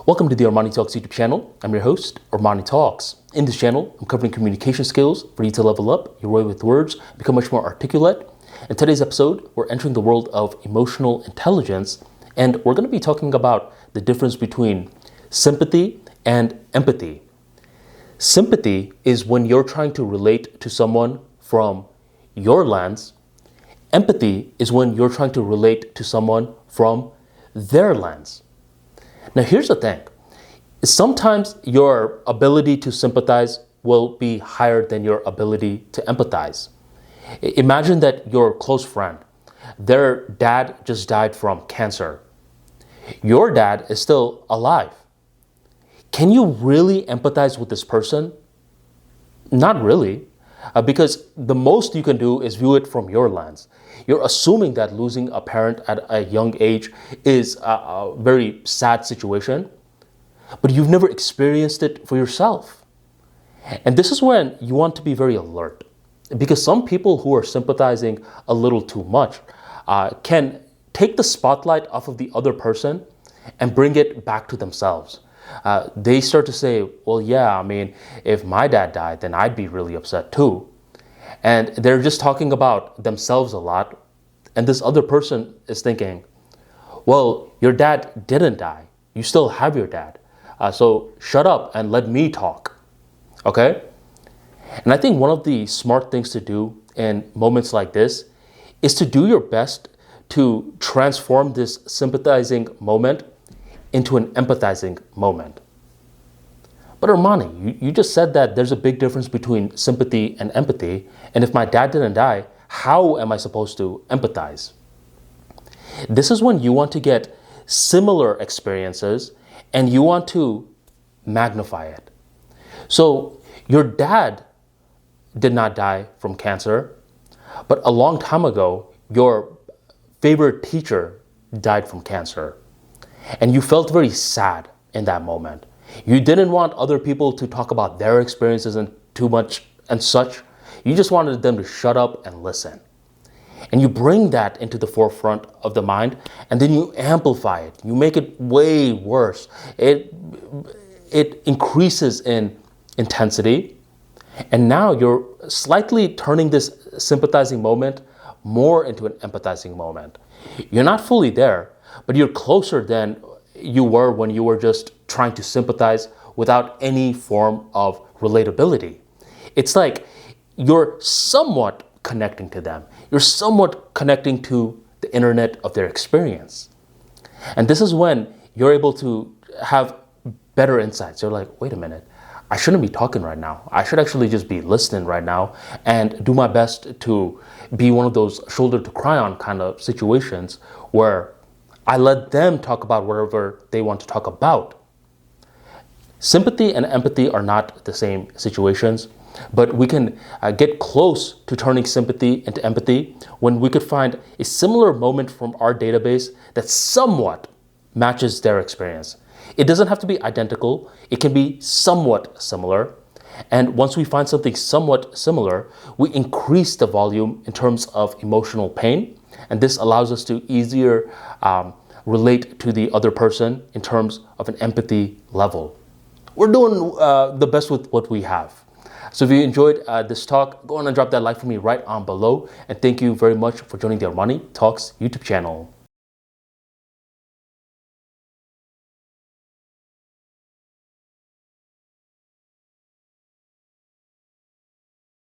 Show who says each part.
Speaker 1: Welcome to the ArmaniTalks YouTube channel. I'm your host, ArmaniTalks. In this channel, I'm covering communication skills for you to level up your way with words, become much more articulate. In today's episode, we're entering the world of emotional intelligence, and we're going to be talking about the difference between sympathy and empathy. Sympathy is when you're trying to relate to someone from your lens. Empathy is when you're trying to relate to someone from their lens. Now, here's the thing. Sometimes your ability to sympathize will be higher than your ability to empathize. Imagine that your close friend, their dad just died from cancer. Your dad is still alive. Can you really empathize with this person? Not really, because the most you can do is view it from your lens. You're assuming that losing a parent at a young age is a very sad situation, but you've never experienced it for yourself. And this is when you want to be very alert, because some people who are sympathizing a little too much can take the spotlight off of the other person and bring it back to themselves. They start to say, well, yeah, if my dad died, then I'd be really upset too. And they're just talking about themselves a lot. And this other person is thinking, well, your dad didn't die. You still have your dad. So shut up and let me talk. Okay? And I think one of the smart things to do in moments like this is to do your best to transform this sympathizing moment into an empathizing moment. But Armani, you just said that there's a big difference between sympathy and empathy, and if my dad didn't die, how am I supposed to empathize? This is when you want to get similar experiences and you want to magnify it. So your dad did not die from cancer, but a long time ago, your favorite teacher died from cancer. And you felt very sad in that moment. You didn't want other people to talk about their experiences and too much and such. You just wanted them to shut up and listen. And you bring that into the forefront of the mind, and then you amplify it. You make it way worse. It increases in intensity. And now you're slightly turning this sympathizing moment more into an empathizing moment. You're not fully there, but you're closer than you were when you were just trying to sympathize without any form of relatability. It's like you're somewhat connecting to them. You're somewhat connecting to the internet of their experience. And this is when you're able to have better insights. You're like, wait a minute, I shouldn't be talking right now. I should actually just be listening right now and do my best to be one of those shoulder to cry on kind of situations where I let them talk about whatever they want to talk about. Sympathy and empathy are not the same situations, but we can get close to turning sympathy into empathy when we could find a similar moment from our database that somewhat matches their experience. It doesn't have to be identical. It can be somewhat similar. And once we find something somewhat similar, we increase the volume in terms of emotional pain. And this allows us to easier relate to the other person in terms of an empathy level. We're doing the best with what we have. So if you enjoyed this talk, go on and drop that like for me right on below. And thank you very much for joining the ArmaniTalks YouTube channel.